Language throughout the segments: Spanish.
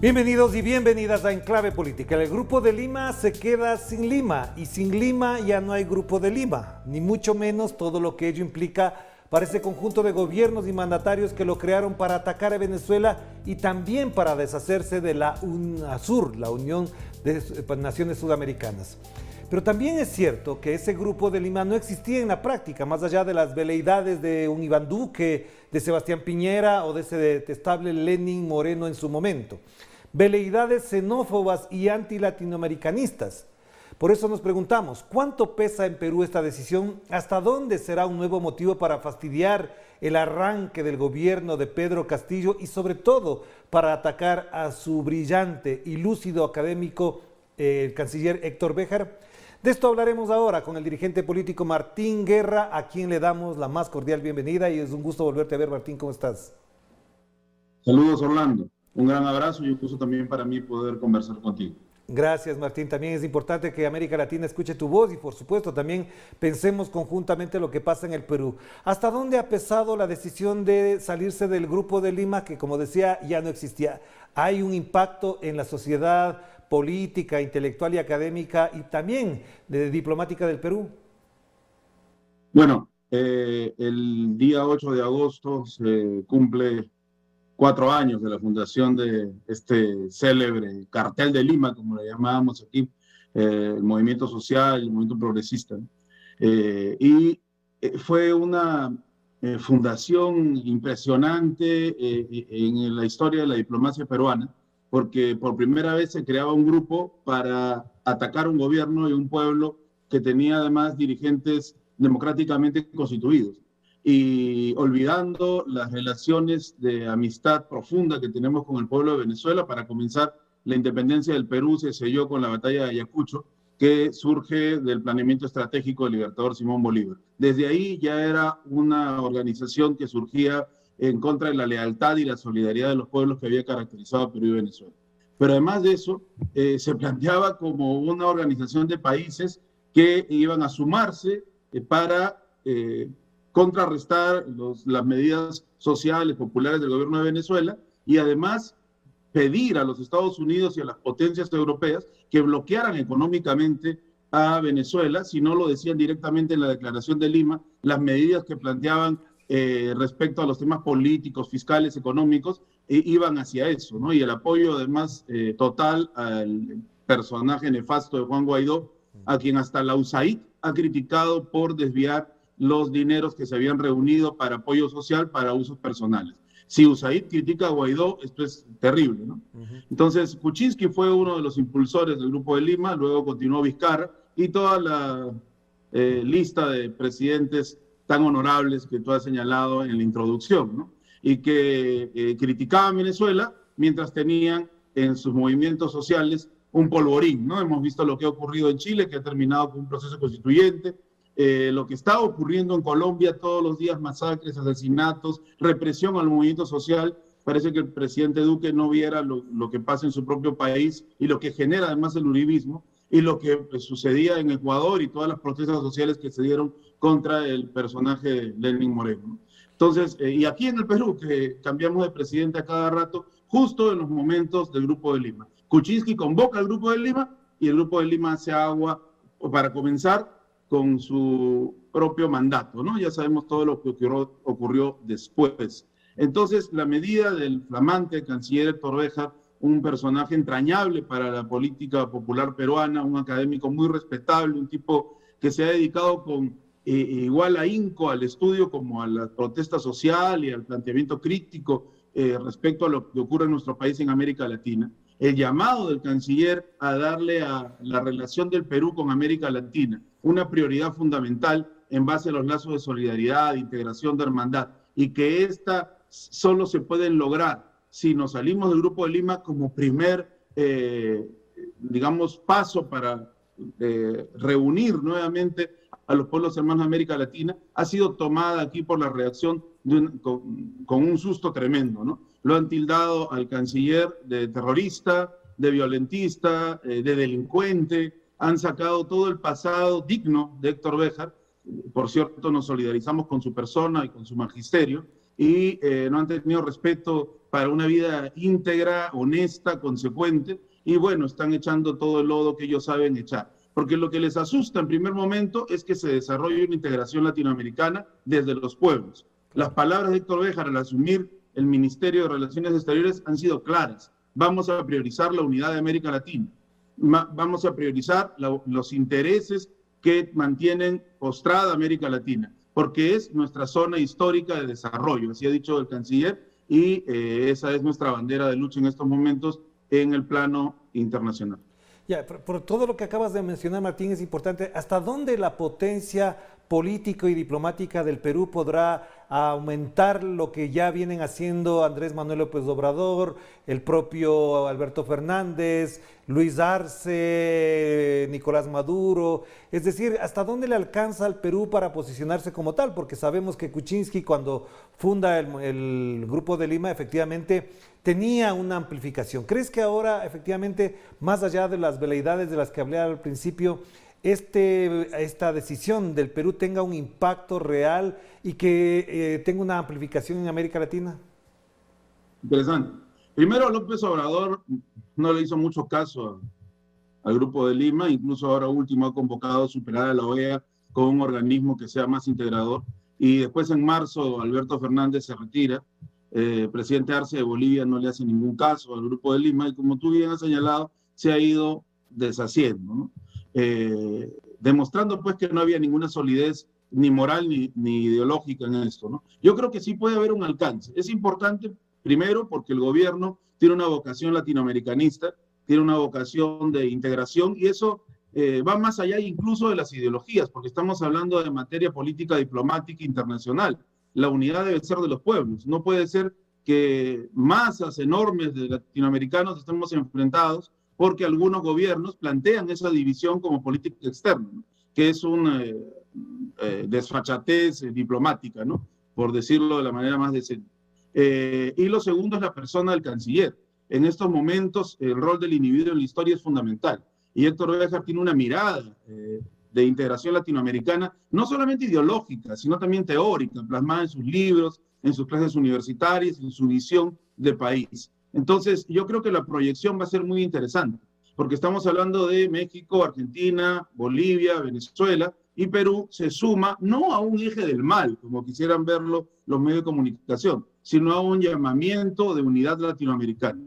Bienvenidos y bienvenidas a Enclave Política. El Grupo de Lima se queda sin Lima y sin Lima ya no hay Grupo de Lima, ni mucho menos todo lo que ello implica para ese conjunto de gobiernos y mandatarios que lo crearon para atacar a Venezuela y también para deshacerse de la UNASUR, la Unión de Naciones Sudamericanas. Pero también es cierto que ese Grupo de Lima no existía en la práctica, más allá de las veleidades de un Iván Duque, de Sebastián Piñera o de ese detestable Lenín Moreno en su momento. Veleidades xenófobas y antilatinoamericanistas. Por eso nos preguntamos, ¿cuánto pesa en Perú esta decisión? ¿Hasta dónde será un nuevo motivo para fastidiar el arranque del gobierno de Pedro Castillo y sobre todo para atacar a su brillante y lúcido académico, el canciller Héctor Béjar? De esto hablaremos ahora con el dirigente político Martín Guerra, a quien le damos la más cordial bienvenida y es un gusto volverte a ver. Martín, ¿cómo estás? Saludos, Orlando. Un gran abrazo y un gusto también para mí poder conversar contigo. Gracias, Martín. También es importante que América Latina escuche tu voz y, por supuesto, también pensemos conjuntamente lo que pasa en el Perú. ¿Hasta dónde ha pesado la decisión de salirse del Grupo de Lima, que, como decía, ya no existía? ¿Hay un impacto en la sociedad política, intelectual y académica y también diplomática del Perú? Bueno, el día 8 de agosto se cumple 4 años de la fundación de este célebre cartel de Lima, como le llamábamos aquí, el movimiento social, el movimiento progresista. Fue una fundación impresionante en la historia de la diplomacia peruana, porque por primera vez se creaba un grupo para atacar un gobierno y un pueblo que tenía además dirigentes democráticamente constituidos. Y olvidando las relaciones de amistad profunda que tenemos con el pueblo de Venezuela. Para comenzar, la independencia del Perú se selló con la batalla de Ayacucho, que surge del planeamiento estratégico del libertador Simón Bolívar. Desde ahí ya era una organización que surgía en contra de la lealtad y la solidaridad de los pueblos que había caracterizado a Perú y Venezuela. Pero además de eso, se planteaba como una organización de países que iban a sumarse para contrarrestar las medidas sociales, populares del gobierno de Venezuela y además pedir a los Estados Unidos y a las potencias europeas que bloquearan económicamente a Venezuela, si no lo decían directamente en la Declaración de Lima, las medidas que planteaban respecto a los temas políticos, fiscales, económicos, iban hacia eso, ¿no? Y el apoyo además total al personaje nefasto de Juan Guaidó, a quien hasta la USAID ha criticado por desviar los dineros que se habían reunido para apoyo social para usos personales. Si USAID critica a Guaidó, esto es terrible, ¿no? Entonces, Kuczynski fue uno de los impulsores del Grupo de Lima, luego continuó Vizcarra y toda la lista de presidentes tan honorables que tú has señalado en la introducción, ¿no? Y que criticaban Venezuela mientras tenían en sus movimientos sociales un polvorín, ¿no? Hemos visto lo que ha ocurrido en Chile, que ha terminado con un proceso constituyente. Lo que está ocurriendo en Colombia, todos los días masacres, asesinatos, represión al movimiento social. Parece que el presidente Duque no viera lo que pasa en su propio país y lo que genera además el uribismo y lo que sucedía en Ecuador y todas las protestas sociales que se dieron contra el personaje de Lenín Moreno. Entonces, y aquí en el Perú, que cambiamos de presidente a cada rato, justo en los momentos del Grupo de Lima. Kuczynski convoca al Grupo de Lima y el Grupo de Lima hace agua para comenzar con su propio mandato, ¿no? Ya sabemos todo lo que ocurrió después. Entonces, la medida del flamante canciller Héctor Béjar, un personaje entrañable para la política popular peruana, un académico muy respetable, un tipo que se ha dedicado con igual ahínco al estudio como a la protesta social y al planteamiento crítico respecto a lo que ocurre en nuestro país en América Latina. El llamado del canciller a darle a la relación del Perú con América Latina una prioridad fundamental en base a los lazos de solidaridad, de integración, de hermandad, y que esta solo se pueden lograr si nos salimos del Grupo de Lima como primer, digamos, paso para reunir nuevamente a los pueblos hermanos de América Latina, ha sido tomada aquí por la reacción con un susto tremendo, ¿no? Lo han tildado al canciller de terrorista, de violentista, de delincuente, han sacado todo el pasado digno de Héctor Béjar. Por cierto, nos solidarizamos con su persona y con su magisterio, y no han tenido respeto para una vida íntegra, honesta, consecuente, y bueno, están echando todo el lodo que ellos saben echar. Porque lo que les asusta en primer momento es que se desarrolle una integración latinoamericana desde los pueblos. Las palabras de Héctor Béjar al asumir el Ministerio de Relaciones Exteriores han sido claras. Vamos a priorizar la unidad de América Latina. Vamos a priorizar los intereses que mantienen postrada América Latina, porque es nuestra zona histórica de desarrollo, así ha dicho el canciller, y esa es nuestra bandera de lucha en estos momentos en el plano internacional. Ya, por todo lo que acabas de mencionar, Martín, es importante. ¿Hasta dónde la potencia política y diplomática del Perú podrá aumentar lo que ya vienen haciendo Andrés Manuel López Obrador, el propio Alberto Fernández, Luis Arce, Nicolás Maduro? Es decir, ¿hasta dónde le alcanza al Perú para posicionarse como tal? Porque sabemos que Kuczynski, cuando funda el Grupo de Lima, efectivamente tenía una amplificación. ¿Crees que ahora, efectivamente, más allá de las veleidades de las que hablé al principio, esta decisión del Perú tenga un impacto real y que tenga una amplificación en América Latina? Interesante. Primero, López Obrador no le hizo mucho caso al Grupo de Lima, incluso ahora último ha convocado a superar a la OEA con un organismo que sea más integrador, y después en marzo Alberto Fernández se retira. Presidente Arce de Bolivia no le hace ningún caso al Grupo de Lima, y como tú bien has señalado, se ha ido deshaciendo, ¿no? Demostrando pues que no había ninguna solidez ni moral ni ideológica en esto, ¿no? Yo creo que sí puede haber un alcance. Es importante, primero, porque el gobierno tiene una vocación latinoamericanista, tiene una vocación de integración, y eso va más allá incluso de las ideologías, porque estamos hablando de materia política diplomática internacional. La unidad debe ser de los pueblos. No puede ser que masas enormes de latinoamericanos estemos enfrentados porque algunos gobiernos plantean esa división como política externa, ¿no? Que es una desfachatez diplomática, ¿no? Por decirlo de la manera más decente. Y lo segundo es la persona del canciller. En estos momentos el rol del individuo en la historia es fundamental. Y Héctor Béjar tiene una mirada de integración latinoamericana, no solamente ideológica, sino también teórica, plasmada en sus libros, en sus clases universitarias, en su visión de país. Entonces, yo creo que la proyección va a ser muy interesante, porque estamos hablando de México, Argentina, Bolivia, Venezuela, y Perú se suma no a un eje del mal, como quisieran verlo los medios de comunicación, sino a un llamamiento de unidad latinoamericana.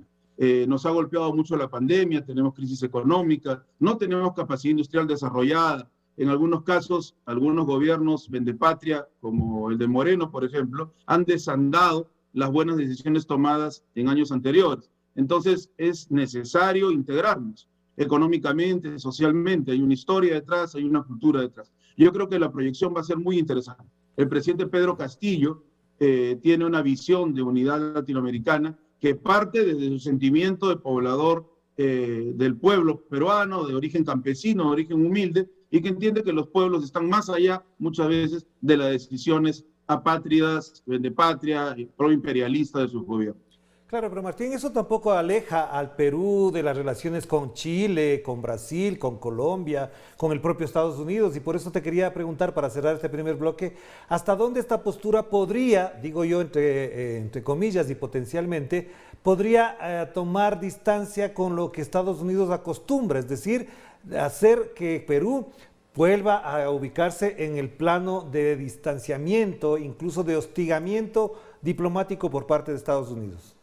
Nos ha golpeado mucho la pandemia, tenemos crisis económica, no tenemos capacidad industrial desarrollada. En algunos casos, algunos gobiernos vendepatria, como el de Moreno, por ejemplo, han desandado las buenas decisiones tomadas en años anteriores. Entonces, es necesario integrarnos económicamente, socialmente. Hay una historia detrás, hay una cultura detrás. Yo creo que la proyección va a ser muy interesante. El presidente Pedro Castillo tiene una visión de unidad latinoamericana que parte desde su sentimiento de poblador del pueblo peruano, de origen campesino, de origen humilde, y que entiende que los pueblos están más allá, muchas veces, de las decisiones apátridas, de patria, proimperialista de sus gobiernos. Claro, pero Martín, eso tampoco aleja al Perú de las relaciones con Chile, con Brasil, con Colombia, con el propio Estados Unidos, y por eso te quería preguntar, para cerrar este primer bloque, ¿hasta dónde esta postura podría, digo yo entre comillas y potencialmente, podría tomar distancia con lo que Estados Unidos acostumbra, es decir, hacer que Perú vuelva a ubicarse en el plano de distanciamiento, incluso de hostigamiento diplomático por parte de Estados Unidos?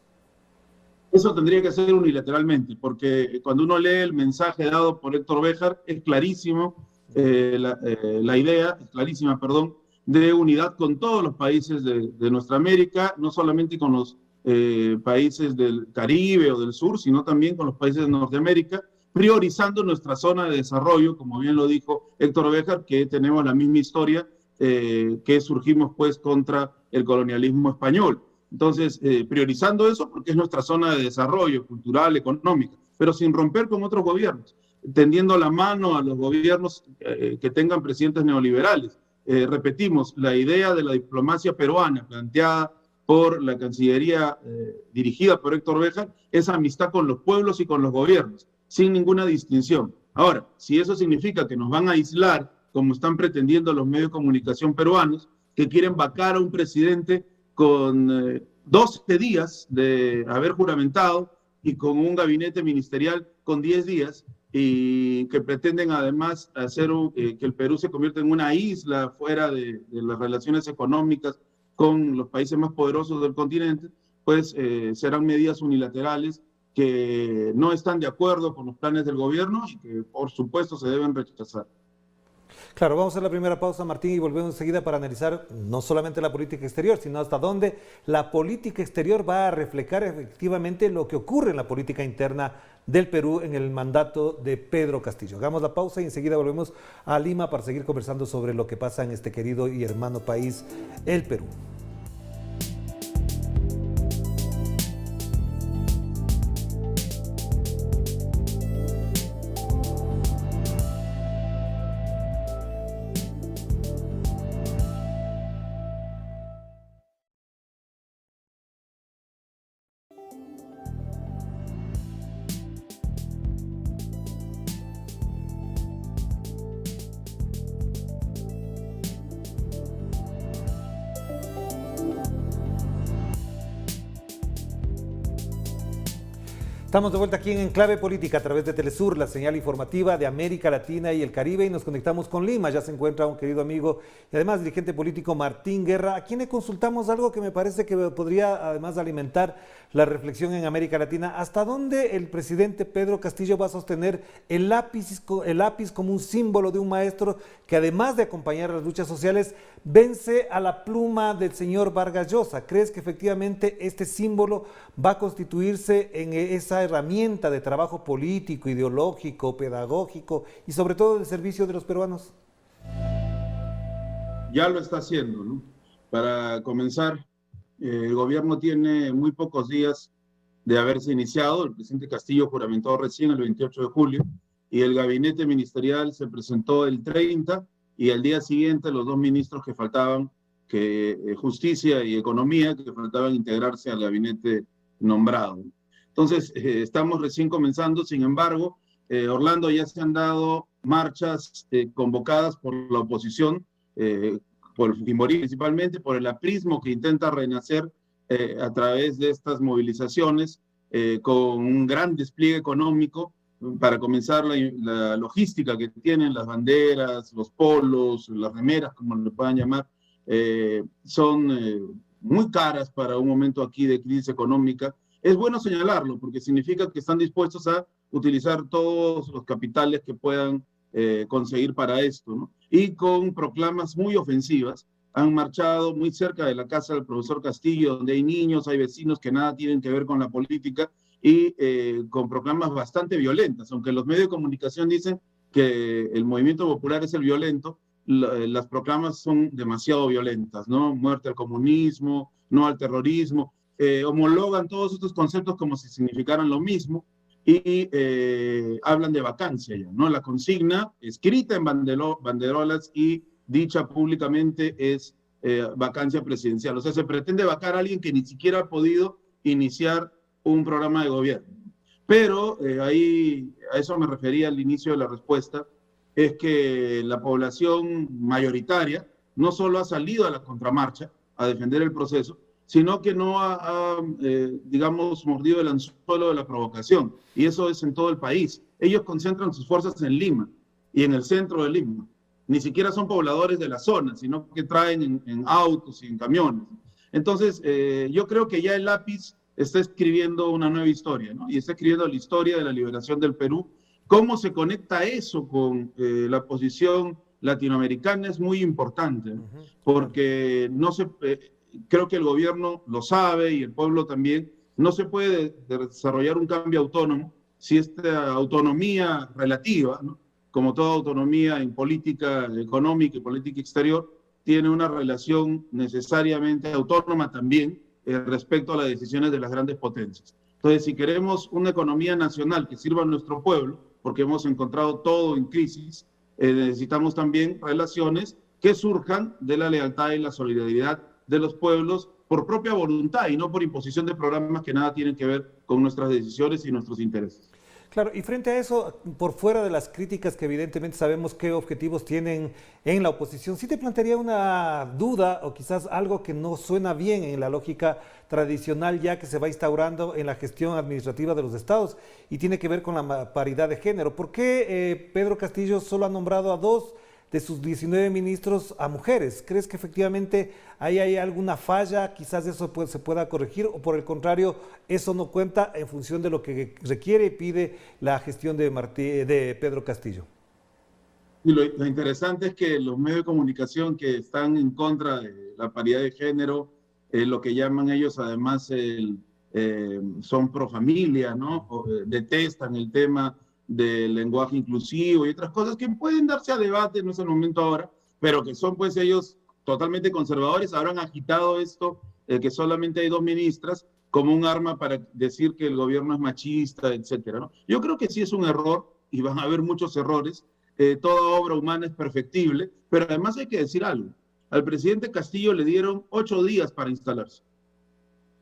Eso tendría que ser unilateralmente, porque cuando uno lee el mensaje dado por Héctor Béjar, es clarísimo, la idea, es clarísima, perdón, de unidad con todos los países de nuestra América, no solamente con los países del Caribe o del Sur, sino también con los países de Norteamérica, priorizando nuestra zona de desarrollo, como bien lo dijo Héctor Béjar, que tenemos la misma historia, que surgimos pues contra el colonialismo español. Entonces, priorizando eso porque es nuestra zona de desarrollo cultural, económica, pero sin romper con otros gobiernos, tendiendo la mano a los gobiernos que tengan presidentes neoliberales. Repetimos, la idea de la diplomacia peruana planteada por la Cancillería dirigida por Héctor Béjar es amistad con los pueblos y con los gobiernos, sin ninguna distinción. Ahora, si eso significa que nos van a aislar, como están pretendiendo los medios de comunicación peruanos, que quieren vacar a un presidente con 12 días de haber juramentado y con un gabinete ministerial con 10 días y que pretenden además hacer que el Perú se convierta en una isla fuera de las relaciones económicas con los países más poderosos del continente, pues serán medidas unilaterales que no están de acuerdo con los planes del gobierno y que por supuesto se deben rechazar. Claro, vamos a hacer la primera pausa, Martín, y volvemos enseguida para analizar no solamente la política exterior, sino hasta dónde la política exterior va a reflejar efectivamente lo que ocurre en la política interna del Perú en el mandato de Pedro Castillo. Hagamos la pausa y enseguida volvemos a Lima para seguir conversando sobre lo que pasa en este querido y hermano país, el Perú. Estamos de vuelta aquí en Enclave Política a través de Telesur, la señal informativa de América Latina y el Caribe, y nos conectamos con Lima. Ya se encuentra un querido amigo y además dirigente político, Martín Guerra, a quien le consultamos algo que me parece que podría además alimentar la reflexión en América Latina. ¿Hasta dónde el presidente Pedro Castillo va a sostener el lápiz como un símbolo de un maestro que, además de acompañar a las luchas sociales, vence a la pluma del señor Vargas Llosa? ¿Crees que efectivamente este símbolo va a constituirse en esa herramienta de trabajo político, ideológico, pedagógico y sobre todo de servicio de los peruanos? Ya lo está haciendo, ¿no? Para comenzar, el gobierno tiene muy pocos días de haberse iniciado. El presidente Castillo juramentó recién el 28 de julio y el gabinete ministerial se presentó el 30 y al día siguiente los dos ministros que faltaban, Justicia y Economía, que faltaban integrarse al gabinete nombrado. Entonces, estamos recién comenzando. Sin embargo, Orlando, ya se han dado marchas convocadas por la oposición, por el Fujimori principalmente, por el aprismo que intenta renacer a través de estas movilizaciones, con un gran despliegue económico. Para comenzar, la logística que tienen las banderas, los polos, las remeras, como le puedan llamar, son muy caras para un momento aquí de crisis económica. Es bueno señalarlo porque significa que están dispuestos a utilizar todos los capitales que puedan conseguir para esto, ¿no? Y con proclamas muy ofensivas. Han marchado muy cerca de la casa del profesor Castillo, donde hay niños, hay vecinos que nada tienen que ver con la política, y con proclamas bastante violentas. Aunque los medios de comunicación dicen que el movimiento popular es el violento, las proclamas son demasiado violentas, ¿no? Muerte al comunismo, no al terrorismo. Homologan todos estos conceptos como si significaran lo mismo y hablan de vacancia ya, ¿no? La consigna escrita en banderolas y dicha públicamente es vacancia presidencial. O sea, se pretende vacar a alguien que ni siquiera ha podido iniciar un programa de gobierno. Pero ahí, a eso me refería al inicio de la respuesta, es que la población mayoritaria no solo ha salido a la contramarcha a defender el proceso, sino que no ha digamos, mordido el anzuelo de la provocación. Y eso es en todo el país. Ellos concentran sus fuerzas en Lima y en el centro de Lima. Ni siquiera son pobladores de la zona, sino que traen en autos y en camiones. Entonces, yo creo que ya el lápiz está escribiendo una nueva historia, ¿no? Y está escribiendo la historia de la liberación del Perú. ¿Cómo se conecta eso con la posición latinoamericana? Es muy importante, ¿no? Porque no se... creo que el gobierno lo sabe y el pueblo también. No se puede desarrollar un cambio autónomo si esta autonomía relativa, ¿no?, como toda autonomía en política económica y política exterior, tiene una relación necesariamente autónoma también respecto a las decisiones de las grandes potencias. Entonces, si queremos una economía nacional que sirva a nuestro pueblo, porque hemos encontrado todo en crisis, necesitamos también relaciones que surjan de la lealtad y la solidaridad de los pueblos por propia voluntad y no por imposición de programas que nada tienen que ver con nuestras decisiones y nuestros intereses. Claro, y frente a eso, por fuera de las críticas que evidentemente sabemos qué objetivos tienen en la oposición, sí te plantearía una duda o quizás algo que no suena bien en la lógica tradicional ya que se va instaurando en la gestión administrativa de los estados y tiene que ver con la paridad de género. ¿Por qué Pedro Castillo solo ha nombrado a 2 de sus 19 ministros a mujeres? ¿Crees que efectivamente ahí hay alguna falla? Quizás eso se pueda corregir o por el contrario, eso no cuenta en función de lo que requiere y pide la gestión de Pedro Castillo. Y lo interesante es que los medios de comunicación que están en contra de la paridad de género, lo que llaman ellos además son pro familia, ¿no? Detestan el tema del lenguaje inclusivo y otras cosas que pueden darse a debate en ese momento ahora, pero que son pues ellos totalmente conservadores, habrán agitado esto, que solamente hay 2 ministras, como un arma para decir que el gobierno es machista, etcétera, ¿no? Yo creo que sí es un error y van a haber muchos errores. Toda obra humana es perfectible, pero además hay que decir algo. Al presidente Castillo le dieron 8 días para instalarse.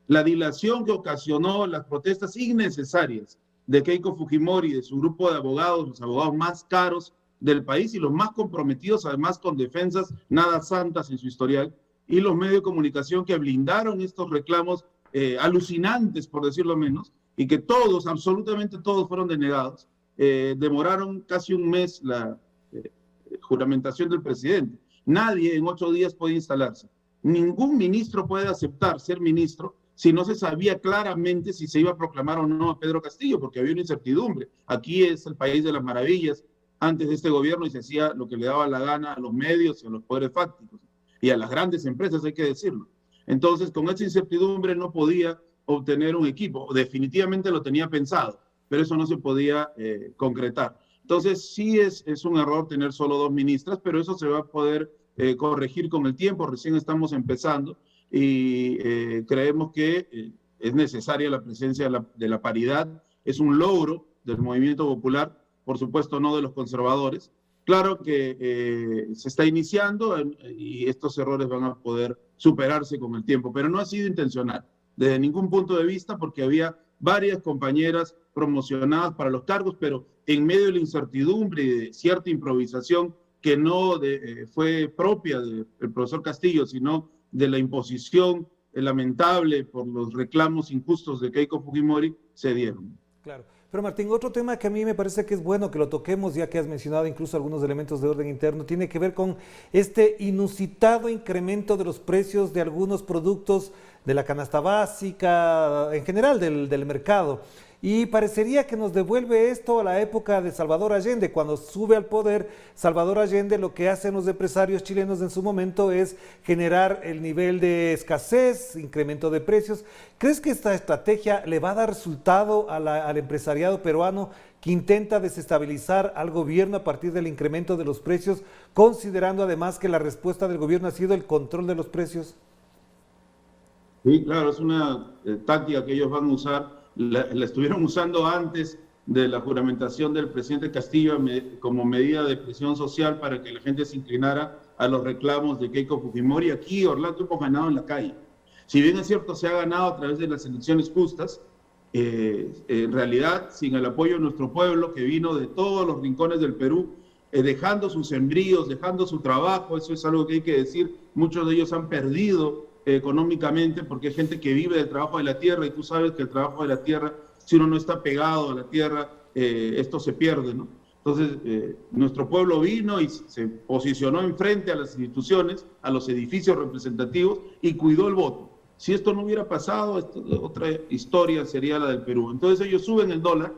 La dilación que ocasionó las protestas innecesarias de Keiko Fujimori y de su grupo de abogados, los abogados más caros del país y los más comprometidos, además con defensas nada santas en su historial, y los medios de comunicación que blindaron estos reclamos alucinantes, por decirlo menos, y que todos, absolutamente todos, fueron denegados. Demoraron casi un mes la juramentación del presidente. Nadie en 8 días puede instalarse. Ningún ministro puede aceptar ser ministro si no se sabía claramente si se iba a proclamar o no a Pedro Castillo, porque había una incertidumbre. Aquí es el país de las maravillas antes de este gobierno y se hacía lo que le daba la gana a los medios y a los poderes fácticos y a las grandes empresas, hay que decirlo. Entonces, con esa incertidumbre no podía obtener un equipo. Definitivamente lo tenía pensado, pero eso no se podía concretar. Entonces, sí es un error tener solo 2 ministras, pero eso se va a poder corregir con el tiempo. Recién estamos empezando y creemos que es necesaria la presencia de la paridad. Es un logro del movimiento popular, por supuesto no de los conservadores. Claro que se está iniciando y estos errores van a poder superarse con el tiempo, pero no ha sido intencional desde ningún punto de vista porque había varias compañeras promocionadas para los cargos, pero en medio de la incertidumbre y de cierta improvisación que no fue propia del profesor Castillo, sino de la imposición lamentable por los reclamos injustos de Keiko Fujimori, se dieron. Claro. Pero Martín, otro tema que a mí me parece que es bueno que lo toquemos, ya que has mencionado incluso algunos elementos de orden interno, tiene que ver con este inusitado incremento de los precios de algunos productos de la canasta básica, en general del mercado. Y parecería que nos devuelve esto a la época de Salvador Allende. Cuando sube al poder Salvador Allende, lo que hacen los empresarios chilenos en su momento es generar el nivel de escasez, incremento de precios. ¿Crees que esta estrategia le va a dar resultado al empresariado peruano que intenta desestabilizar al gobierno a partir del incremento de los precios, considerando además que la respuesta del gobierno ha sido el control de los precios? Sí, claro, es una táctica que ellos van a usar. La estuvieron usando antes de la juramentación del presidente Castillo como medida de presión social para que la gente se inclinara a los reclamos de Keiko Fujimori. Aquí Orlando hemos ganado en la calle. Si bien es cierto, se ha ganado a través de las elecciones justas, en realidad, sin el apoyo de nuestro pueblo, que vino de todos los rincones del Perú, dejando sus sembríos, dejando su trabajo, eso es algo que hay que decir, muchos de ellos han perdido económicamente porque hay gente que vive del trabajo de la tierra y tú sabes que el trabajo de la tierra, si uno no está pegado a la tierra, esto se pierde, ¿no? Entonces, nuestro pueblo vino y se posicionó enfrente a las instituciones, a los edificios representativos y cuidó el voto. Si esto no hubiera pasado, otra historia sería la del Perú. Entonces ellos suben el dólar,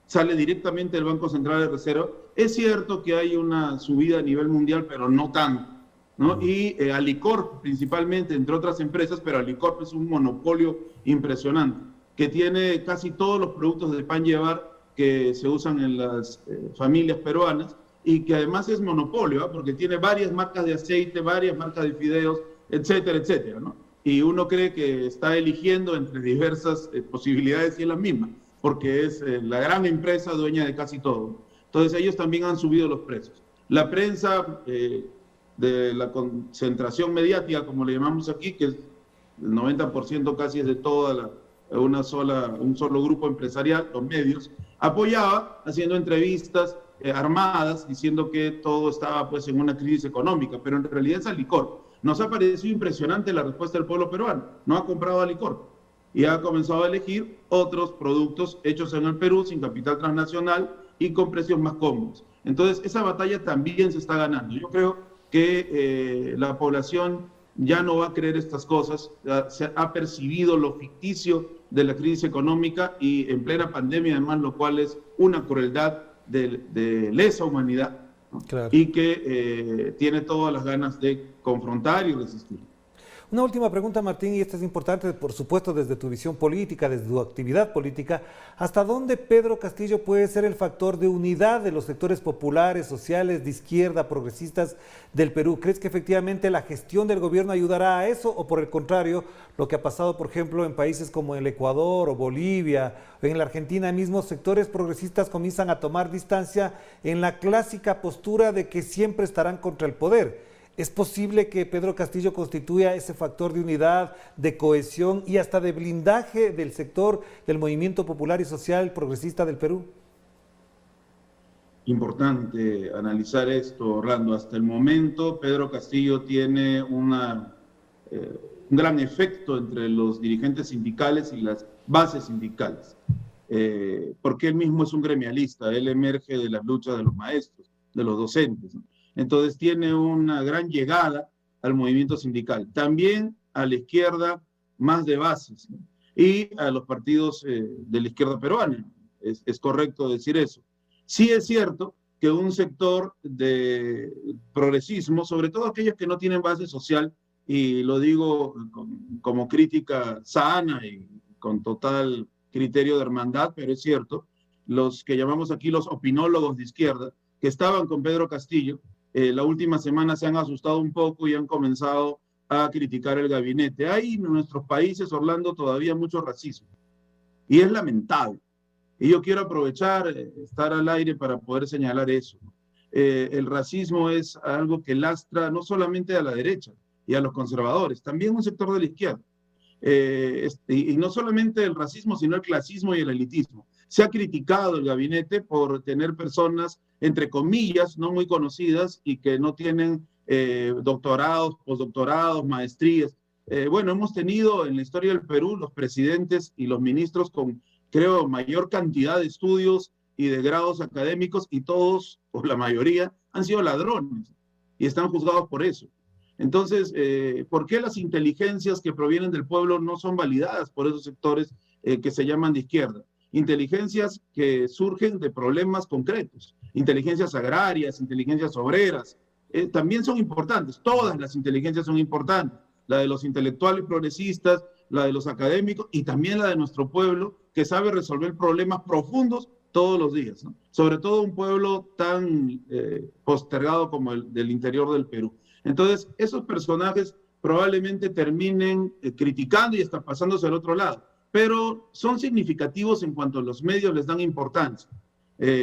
sale directamente del Banco Central de Reserva. Es cierto que hay una subida a nivel mundial, pero no tanto, ¿no? Y Alicorp principalmente, entre otras empresas, pero Alicorp es un monopolio impresionante, que tiene casi todos los productos de pan llevar que se usan en las familias peruanas y que además es monopolio, ¿eh? Porque tiene varias marcas de aceite, varias marcas de fideos, etcétera, etcétera, ¿no? Y uno cree que está eligiendo entre diversas posibilidades y es la misma, porque es la gran empresa dueña de casi todo. Entonces ellos también han subido los precios. La prensa de la concentración mediática, como le llamamos aquí, que es el 90% casi es de toda un solo grupo empresarial, los medios, apoyaba haciendo entrevistas armadas, diciendo que todo estaba pues en una crisis económica, pero en realidad es Alicor. Nos ha parecido impresionante la respuesta del pueblo peruano, no ha comprado Alicor y ha comenzado a elegir otros productos hechos en el Perú sin capital transnacional y con precios más cómodos. Entonces esa batalla también se está ganando. Yo creo que la población ya no va a creer estas cosas, se ha percibido lo ficticio de la crisis económica y en plena pandemia además, lo cual es una crueldad de lesa humanidad, ¿no? Claro. Y que tiene todas las ganas de confrontar y resistir. Una última pregunta, Martín, y esta es importante, por supuesto, desde tu visión política, desde tu actividad política. ¿Hasta dónde Pedro Castillo puede ser el factor de unidad de los sectores populares, sociales, de izquierda, progresistas del Perú? ¿Crees que efectivamente la gestión del gobierno ayudará a eso? ¿O por el contrario, lo que ha pasado, por ejemplo, en países como el Ecuador o Bolivia, o en la Argentina mismo, sectores progresistas comienzan a tomar distancia en la clásica postura de que siempre estarán contra el poder? ¿Es posible que Pedro Castillo constituya ese factor de unidad, de cohesión y hasta de blindaje del sector del movimiento popular y social progresista del Perú? Importante analizar esto, Orlando. Hasta el momento, Pedro Castillo tiene un gran efecto entre los dirigentes sindicales y las bases sindicales, porque él mismo es un gremialista, él emerge de las luchas de los maestros, de los docentes, ¿no? Entonces tiene una gran llegada al movimiento sindical, también a la izquierda más de bases, ¿no? Y a los partidos de la izquierda peruana, es correcto decir eso. Sí es cierto que un sector de progresismo, sobre todo aquellos que no tienen base social, y lo digo como crítica sana y con total criterio de hermandad, pero es cierto, los que llamamos aquí los opinólogos de izquierda, que estaban con Pedro Castillo, la última semana se han asustado un poco y han comenzado a criticar el gabinete. Hay en nuestros países, Orlando, todavía mucho racismo y es lamentable. Y yo quiero aprovechar, estar al aire para poder señalar eso. El racismo es algo que lastra no solamente a la derecha y a los conservadores, también un sector de la izquierda. Y no solamente el racismo, sino el clasismo y el elitismo. Se ha criticado el gabinete por tener personas, entre comillas, no muy conocidas y que no tienen doctorados, postdoctorados, maestrías. Bueno, hemos tenido en la historia del Perú los presidentes y los ministros con, creo, mayor cantidad de estudios y de grados académicos y todos, o la mayoría, han sido ladrones y están juzgados por eso. Entonces, ¿por qué las inteligencias que provienen del pueblo no son validadas por esos sectores que se llaman de izquierda? Inteligencias que surgen de problemas concretos, inteligencias agrarias, inteligencias obreras, también son importantes, todas las inteligencias son importantes, la de los intelectuales progresistas, la de los académicos y también la de nuestro pueblo que sabe resolver problemas profundos todos los días, ¿no? Sobre todo un pueblo tan postergado como el del interior del Perú. Entonces, esos personajes probablemente terminen criticando y hasta pasándose al otro lado, pero son significativos en cuanto a los medios les dan importancia.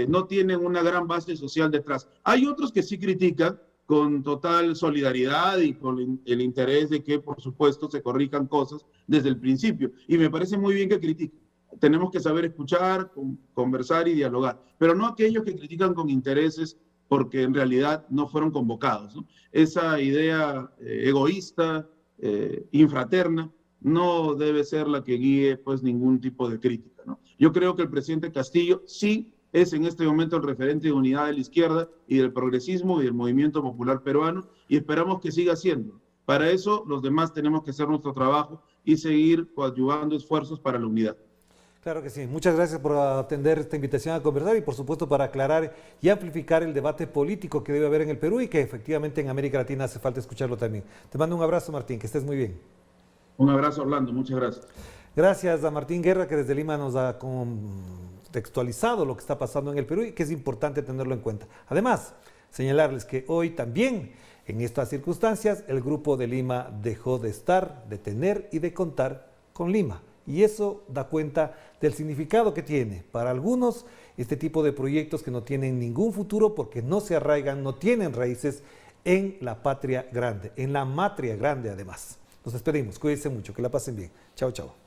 No tienen una gran base social detrás. Hay otros que sí critican con total solidaridad y con el interés de que, por supuesto, se corrijan cosas desde el principio. Y me parece muy bien que critiquen. Tenemos que saber escuchar, conversar y dialogar, pero no aquellos que critican con intereses porque en realidad no fueron convocados, ¿no? Esa idea egoísta, infraterna, no debe ser la que guíe pues ningún tipo de crítica, ¿no? Yo creo que el presidente Castillo sí es en este momento el referente de unidad de la izquierda y del progresismo y del movimiento popular peruano y esperamos que siga siendo. Para eso los demás tenemos que hacer nuestro trabajo y seguir coadyuvando esfuerzos para la unidad. Claro que sí. Muchas gracias por atender esta invitación a conversar y por supuesto para aclarar y amplificar el debate político que debe haber en el Perú y que efectivamente en América Latina hace falta escucharlo también. Te mando un abrazo, Martín, que estés muy bien. Un abrazo, Orlando. Muchas gracias. Gracias a Martín Guerra, que desde Lima nos ha contextualizado lo que está pasando en el Perú y que es importante tenerlo en cuenta. Además, señalarles que hoy también, en estas circunstancias, el Grupo de Lima dejó de estar, de tener y de contar con Lima. Y eso da cuenta del significado que tiene para algunos este tipo de proyectos que no tienen ningún futuro porque no se arraigan, no tienen raíces en la patria grande, en la matria grande además. Nos despedimos, cuídense mucho, que la pasen bien. Chao, chao.